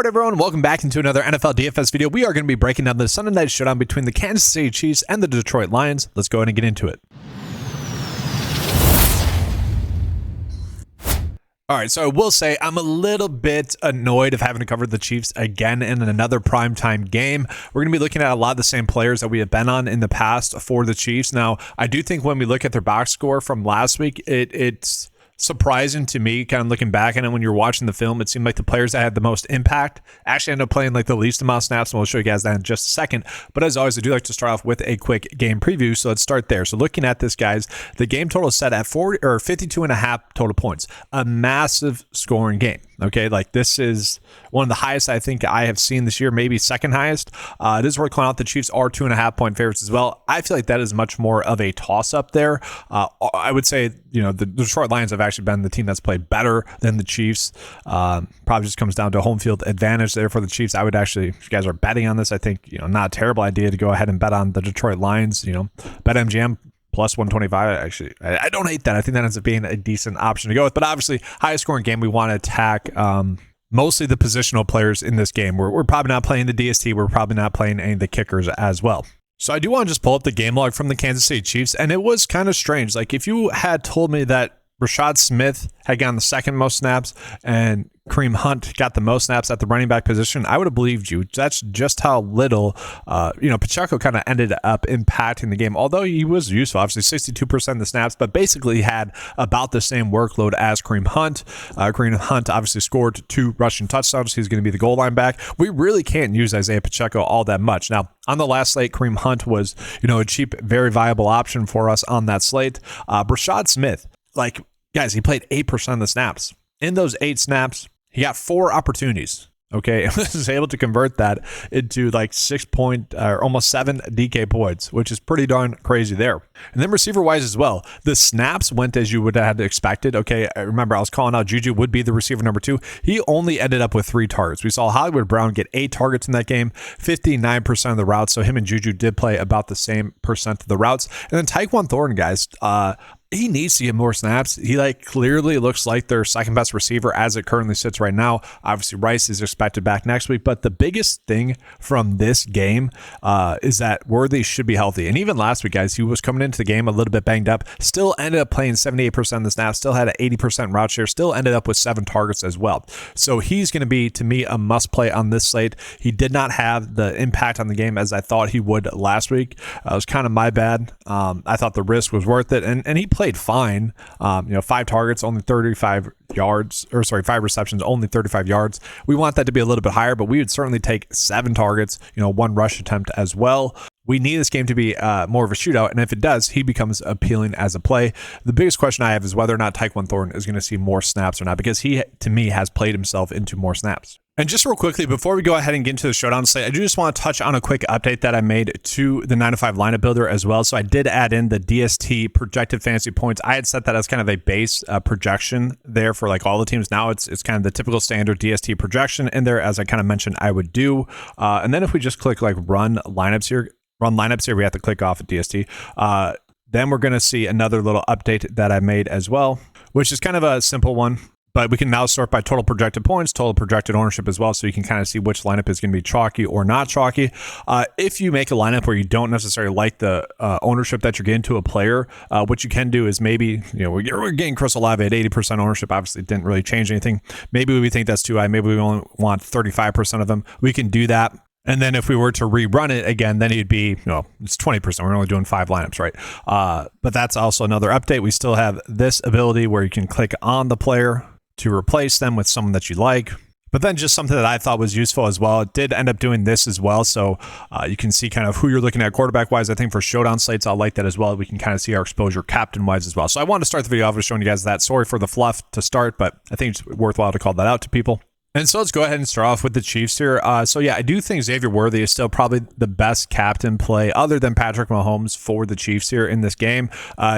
Alright everyone, welcome back into another NFL DFS video. We are going to be breaking down the Sunday night showdown between the Kansas City Chiefs and the Detroit Lions. Let's go ahead and get into it. Alright, so I will say I'm a little bit annoyed of having to cover the Chiefs again in another primetime game. We're going to be looking at a lot of the same players that we have been on in the past for the Chiefs. Now, I do think when we look at their box score from last week, it's surprising to me, kind of looking back at it when you're watching the film. It seemed like the players that had the most impact actually ended up playing like the least amount of snaps, and we'll show you guys that in just a second. But as always, I do like to start off with a quick game preview, so let's start there. So looking at this, guys, the game total is set at 52.5 total points, a massive scoring game. Okay, like this is one of the highest I think I have seen this year, maybe second highest. It is worth calling out the Chiefs are 2.5 point favorites as well. I feel like that is much more of a toss up there. I would say, you know, the Detroit Lions have actually been the team that's played better than the Chiefs. Probably just comes down to home field advantage there for the Chiefs. I would actually, if you guys are betting on this, I think, you know, not a terrible idea to go ahead and bet on the Detroit Lions. You know, bet MGM plus 125. Actually, I don't hate that. I think that ends up being a decent option to go with. But obviously, highest scoring game, we want to attack mostly the positional players in this game. We're probably not playing the DST. We're probably not playing any of the kickers as well. So I do want to just pull up the game log from the Kansas City Chiefs, and it was kind of strange. Like if you had told me that Rashad Smith had gotten the second most snaps and Kareem Hunt got the most snaps at the running back position, I would have believed you. That's just how little, Pacheco kind of ended up impacting the game. Although he was useful, obviously 62% of the snaps, but basically he had about the same workload as Kareem Hunt. Kareem Hunt obviously scored 2 rushing touchdowns. He's going to be the goal line back. We really can't use Isaiah Pacheco all that much. Now, on the last slate, Kareem Hunt was, a cheap, very viable option for us on that slate. Rashad Smith, guys, he played 8% of the snaps. In those 8 snaps, he got 4 opportunities. Okay, and was able to convert that into almost 7 DK points, which is pretty darn crazy there. And then receiver-wise as well, the snaps went as you would have expected. Okay, I remember I was calling out Juju would be the receiver number 2. He only ended up with 3 targets. We saw Hollywood Brown get 8 targets in that game, 59% of the routes. So him and Juju did play about the same percent of the routes. And then Tyquan Thornton, guys, he needs to get more snaps. He clearly looks like their second best receiver as it currently sits right now. Obviously, Rice is expected back next week, but the biggest thing from this game is that Worthy should be healthy. And even last week, guys, he was coming into the game a little bit banged up, still ended up playing 78% of the snaps, still had an 80% route share, still ended up with 7 targets as well. So he's going to be, to me, a must play on this slate. He did not have the impact on the game as I thought he would last week. It was kind of my bad. I thought the risk was worth it, and he played fine. 5 targets, only 35 yards, 5 receptions, only 35 yards. We want that to be a little bit higher, but we would certainly take 7 targets, 1 rush attempt as well. We need this game to be more of a shootout, and if it does, he becomes appealing as a play. The biggest question I have is whether or not Tyquan Thornton is going to see more snaps or not, because he, to me, has played himself into more snaps. And just real quickly, before we go ahead and get into the showdown slate, I do just want to touch on a quick update that I made to the 9-to-5 lineup builder as well. So I did add in the DST projected fantasy points. I had set that as kind of a base projection there for all the teams. Now it's kind of the typical standard DST projection in there, as I kind of mentioned I would do. And then if we just click run lineups here, we have to click off at DST. Then we're going to see another little update that I made as well, which is kind of a simple one. But we can now sort by total projected points, total projected ownership as well, so you can kind of see which lineup is going to be chalky or not chalky. If you make a lineup where you don't necessarily like the ownership that you're getting to a player, what you can do is maybe, we're getting Chris Olave at 80% ownership. Obviously, it didn't really change anything. Maybe we think that's too high. Maybe we only want 35% of them. We can do that. And then if we were to rerun it again, then it'd be, it's 20%. We're only doing 5 lineups, right? But that's also another update. We still have this ability where you can click on the player to replace them with someone that you like. But then just something that I thought was useful as well. It did end up doing this as well. So you can see kind of who you're looking at quarterback-wise. I think for showdown slates, I'll like that as well. We can kind of see our exposure captain-wise as well. So I want to start the video off with showing you guys that. Sorry for the fluff to start, but I think it's worthwhile to call that out to people. And so let's go ahead and start off with the Chiefs here. I do think Xavier Worthy is still probably the best captain play other than Patrick Mahomes for the Chiefs here in this game.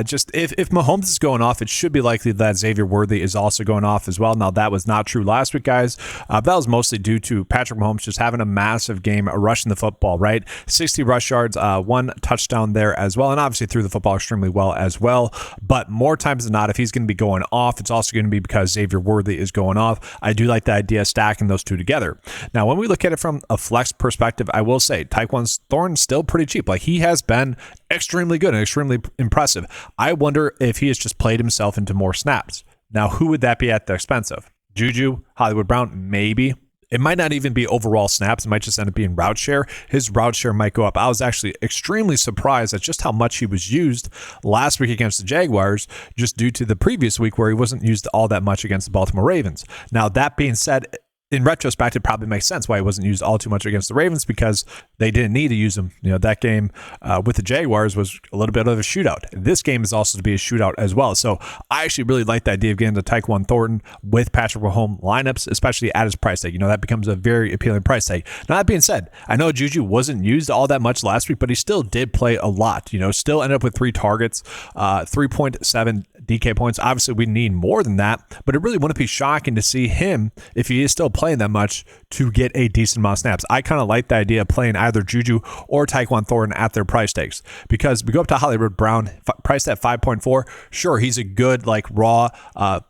Just if Mahomes is going off, it should be likely that Xavier Worthy is also going off as well. Now, that was not true last week, guys. That was mostly due to Patrick Mahomes just having a massive game rushing the football, right? 60 rush yards, 1 touchdown there as well, and obviously threw the football extremely well as well. But more times than not, if he's going to be going off, it's also going to be because Xavier Worthy is going off. I do like the idea idea stacking those two together. Now, when we look at it from a flex perspective, I will say Tyquan Thornton's still pretty cheap. Like, he has been extremely good and extremely impressive. I wonder if he has just played himself into more snaps. Now, who would that be at the expense of? Juju, Hollywood Brown, maybe. It might not even be overall snaps. It might just end up being route share. His route share might go up. I was actually extremely surprised at just how much he was used last week against the Jaguars, just due to the previous week where he wasn't used all that much against the Baltimore Ravens. Now, that being said, in retrospect, it probably makes sense why he wasn't used all too much against the Ravens, because they didn't need to use him. That game with the Jaguars was a little bit of a shootout. This game is also to be a shootout as well. So I actually really like the idea of getting the Tyquan Thornton with Patrick Mahomes lineups, especially at his price tag. That becomes a very appealing price tag. Now, that being said, I know Juju wasn't used all that much last week, but he still did play a lot. Still ended up with 3 targets, 3.7 DK points. Obviously, we need more than that, but it really wouldn't be shocking to see him, if he is still playing that much, to get a decent amount of snaps. I kind of like the idea of playing either Juju or Tyquan Thornton at their price tags, because we go up to Hollywood Brown, priced at 5.4. Sure, he's a good raw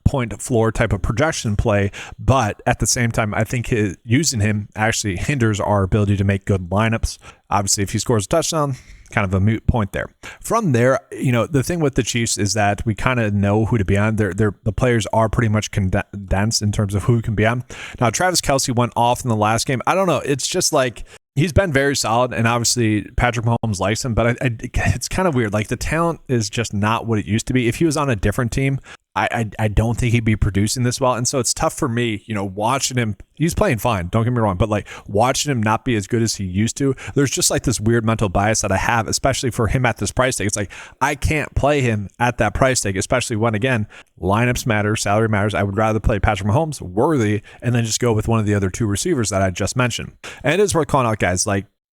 point floor type of projection play, but at the same time, I think using him actually hinders our ability to make good lineups. Obviously, if he scores a touchdown, kind of a moot point there. From there, the thing with the Chiefs is that we kind of know who to be on. The players are pretty much condensed in terms of who can be on. Now, Travis Kelce went off in the last game. I don't know. It's just like, he's been very solid, and obviously Patrick Mahomes likes him, but it's kind of weird. The talent is just not what it used to be. If he was on a different team, I don't think he'd be producing this well. And so it's tough for me, watching him. He's playing fine, don't get me wrong, but watching him not be as good as he used to, there's just this weird mental bias that I have, especially for him at this price tag. It's I can't play him at that price tag, especially when, again, lineups matter, salary matters. I would rather play Patrick Mahomes, Worthy, and then just go with one of the other 2 receivers that I just mentioned. And it is worth calling out, guys,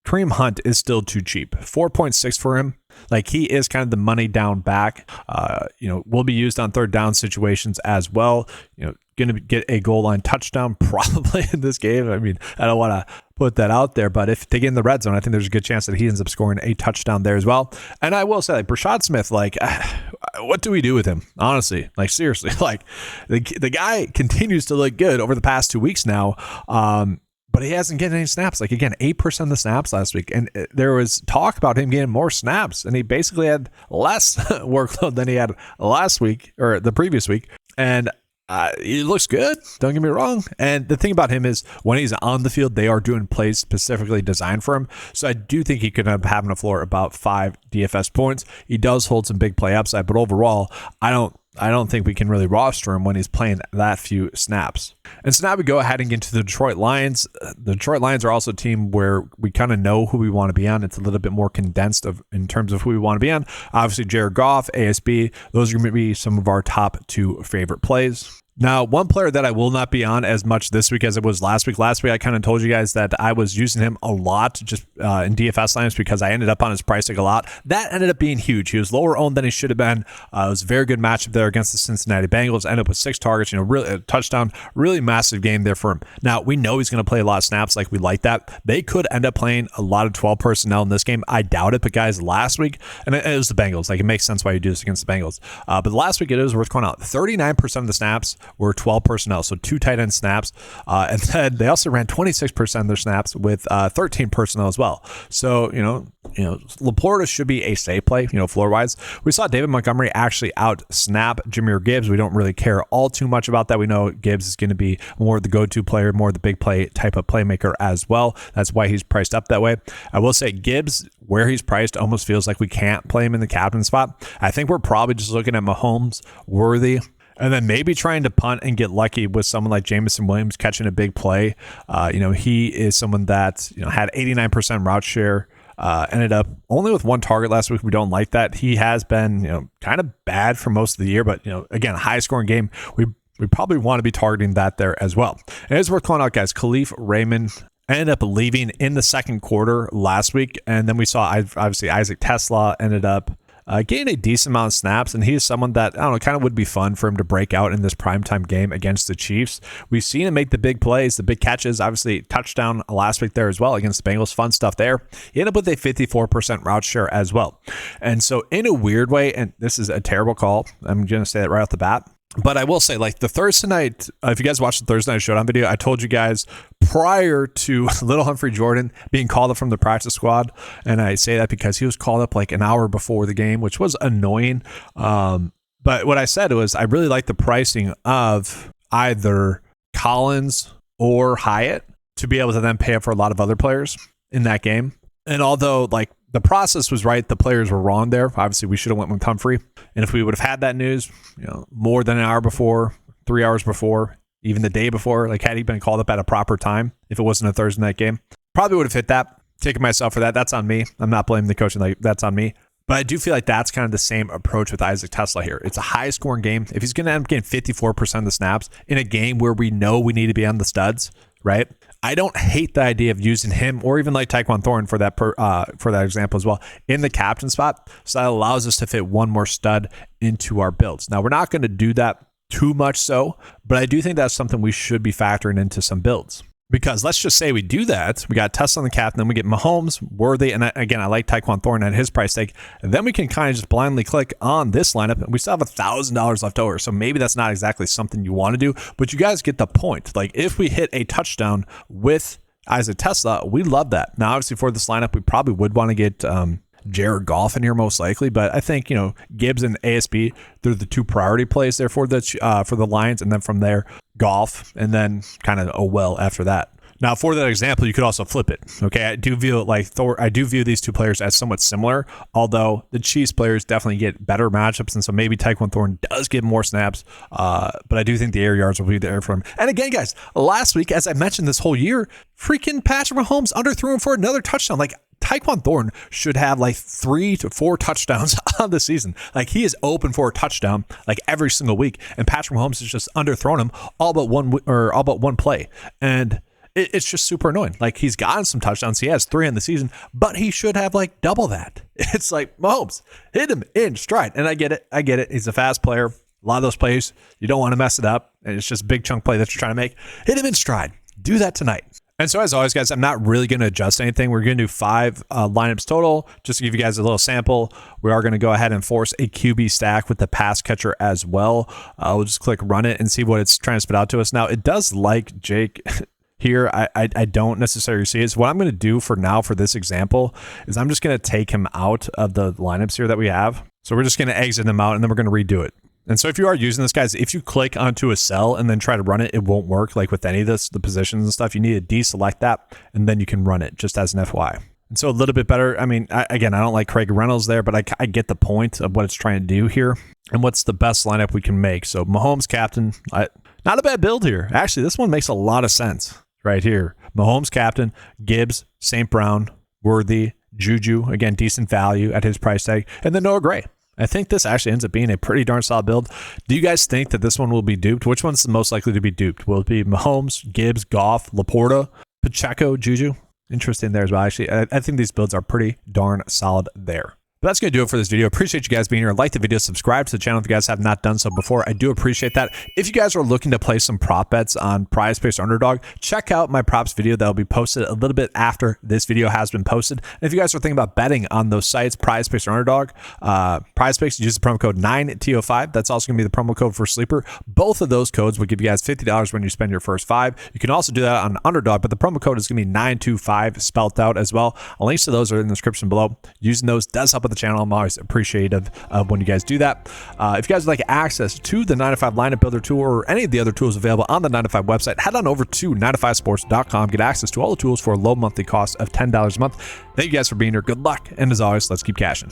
Kareem Hunt is still too cheap. 4.6 for him. He is kind of the money down back. Will be used on third down situations as well. Going to get a goal line touchdown probably in this game. I mean, I don't want to put that out there, but if they get in the red zone, I think there's a good chance that he ends up scoring a touchdown there as well. And I will say, Brashad Smith, what do we do with him? Honestly, seriously, the guy continues to look good over the past 2 weeks now. But he hasn't gotten any snaps. Again, 8% of the snaps last week. And there was talk about him getting more snaps. And he basically had less workload than he had last week or the previous week. And he looks good. Don't get me wrong. And the thing about him is when he's on the field, they are doing plays specifically designed for him. So I do think he could end up having a floor about 5 DFS points. He does hold some big play upside. But overall, I don't think we can really roster him when he's playing that few snaps. And so now we go ahead and get into the Detroit Lions. The Detroit Lions are also a team where we kind of know who we want to be on. It's a little bit more condensed in terms of who we want to be on. Obviously, Jared Goff, ASB, those are going to be some of our top 2 favorite plays. Now, one player that I will not be on as much this week as it was last week. Last week, I kind of told you guys that I was using him a lot just in DFS lineups because I ended up on his price tag a lot. That ended up being huge. He was lower owned than he should have been. It was a very good matchup there against the Cincinnati Bengals. Ended up with 6 targets, really a touchdown, really massive game there for him. Now, we know he's going to play a lot of snaps. We like that. They could end up playing a lot of 12 personnel in this game. I doubt it, but guys, last week, and it was the Bengals. It makes sense why you do this against the Bengals. But last week, it is worth calling out. 39% of the snaps were 12 personnel, so 2 tight end snaps. And then they also ran 26% of their snaps with 13 personnel as well. So, Laporta should be a safe play, floor-wise. We saw David Montgomery actually out-snap Jahmyr Gibbs. We don't really care all too much about that. We know Gibbs is going to be more the go-to player, more the big play type of playmaker as well. That's why he's priced up that way. I will say Gibbs, where he's priced, almost feels like we can't play him in the captain spot. I think we're probably just looking at Mahomes, Worthy, and then maybe trying to punt and get lucky with someone like Jameson Williams catching a big play. He is someone that had 89% route share. Ended up only with 1 target last week. We don't like that. He has been kind of bad for most of the year, but again, high scoring game. We probably want to be targeting that there as well. And it's worth calling out, guys. Khalif Raymond ended up leaving in the second quarter last week, and then we saw obviously Isaac Tesla ended up getting a decent amount of snaps, and he is someone that, I don't know, kind of would be fun for him to break out in this primetime game against the Chiefs. We've seen him make the big plays, the big catches, obviously touchdown last week there as well against the Bengals. Fun stuff there. He ended up with a 54% route share as well. And so in a weird way, and this is a terrible call, I'm going to say that right off the bat, But I will say, like the Thursday night, if you guys watched the Thursday night showdown video, I told you guys prior to Little Humphrey Jordan being called up from the practice squad, and I say that because he was called up like an hour before the game, which was annoying. But what I said was I really like the pricing of either Collins or Hyatt to be able to then pay up for a lot of other players in that game. And although like the process was right, the players were wrong there. Obviously, we should have went with Humphrey. And if we would have had that news, more than an hour before, 3 hours before, even the day before, like had he been called up at a proper time, if it wasn't a Thursday night game, probably would have hit that. Taking myself for that. That's on me. I'm not blaming the coach. Like that's on me. But I do feel like that's kind of the same approach with Isaac Tesla here. It's a high-scoring game. If he's going to end up getting 54% of the snaps in a game where we know we need to be on the studs, right? I don't hate the idea of using him or even like Tyquan Thornton for that example as well in the captain spot. So that allows us to fit one more stud into our builds. Now, we're not going to do that too much so, but I do think that's something we should be factoring into some builds. Because let's just say we do that. We got Tesla on the captain, then we get Mahomes, Worthy, and again, I like Tyquan Thornton at his price tag. And then we can kind of just blindly click on this lineup, and we still have $1,000 left over. So maybe that's not exactly something you want to do, but you guys get the point. Like if we hit a touchdown with Isaac Tesla, we love that. Now, obviously for this lineup, we probably would want to get Jared Goff in here most likely, but I think Gibbs and ASB, they're the two priority plays there for the Lions, and then from there Goff, and then kind of after that. Now for that example, you could also flip it. Okay, I do view these two players as somewhat similar, although the Chiefs players definitely get better matchups, and so maybe Tyquan Thornton does get more snaps, but I do think the air yards will be there for him. And again, guys, last week, as I mentioned this whole year, freaking Patrick Mahomes underthrew him for another touchdown. Like Tyquan Thornton should have like 3 to 4 touchdowns on the season. Like he is open for a touchdown like every single week, and Patrick Mahomes has just underthrown him all but one play, and it's just super annoying. Like he's gotten some touchdowns, he has 3 in the season, but he should have like double that. It's like Mahomes, hit him in stride, and I get it. He's a fast player. A lot of those plays you don't want to mess it up, and it's just a big chunk play that you're trying to make. Hit him in stride. Do that tonight. And so as always, guys, I'm not really going to adjust anything. We're going to do 5 lineups total. Just to give you guys a little sample, we are going to go ahead and force a QB stack with the pass catcher as well. We'll just click run it and see what it's trying to spit out to us. Now, it does like Jake here. I don't necessarily see it. So what I'm going to do for now for this example is I'm just going to take him out of the lineups here that we have. So we're just going to exit him out, and then we're going to redo it. And so if you are using this, guys, if you click onto a cell and then try to run it, it won't work. Like with any of this, the positions and stuff, you need to deselect that, and then you can run it just as an FYI. And so a little bit better. I mean, I don't like Craig Reynolds there, but I get the point of what it's trying to do here and what's the best lineup we can make. So Mahomes captain, not a bad build here. Actually, this one makes a lot of sense right here. Mahomes captain, Gibbs, St. Brown, Worthy, Juju, again, decent value at his price tag, and then Noah Gray. I think this actually ends up being a pretty darn solid build. Do you guys think that this one will be duped? Which one's the most likely to be duped? Will it be Mahomes, Gibbs, Goff, Laporta, Pacheco, Juju? Interesting there as well. Actually, I think these builds are pretty darn solid there. But that's going to do it for this video. Appreciate you guys being here. Like the video, subscribe to the channel if you guys have not done so before. I do appreciate that. If you guys are looking to play some prop bets on Prize Picks or Underdog, check out my props video that will be posted a little bit after this video has been posted. And if you guys are thinking about betting on those sites, Prize Picks or Underdog, Prize Picks, use the promo code 9TO5. That's also going to be the promo code for Sleeper. Both of those codes will give you guys $50 when you spend your first $5. You can also do that on Underdog, but the promo code is going to be 925 spelled out as well. Links to those are in the description below. Using those does help with the channel. I'm always appreciative of when you guys do that. If you guys would like access to the 9to5 lineup builder tool or any of the other tools available on the 9to5 website, head on over to 9to5sports.com. Get access to all the tools for a low monthly cost of $10 a month. Thank you guys for being here. Good luck. And as always, let's keep cashing.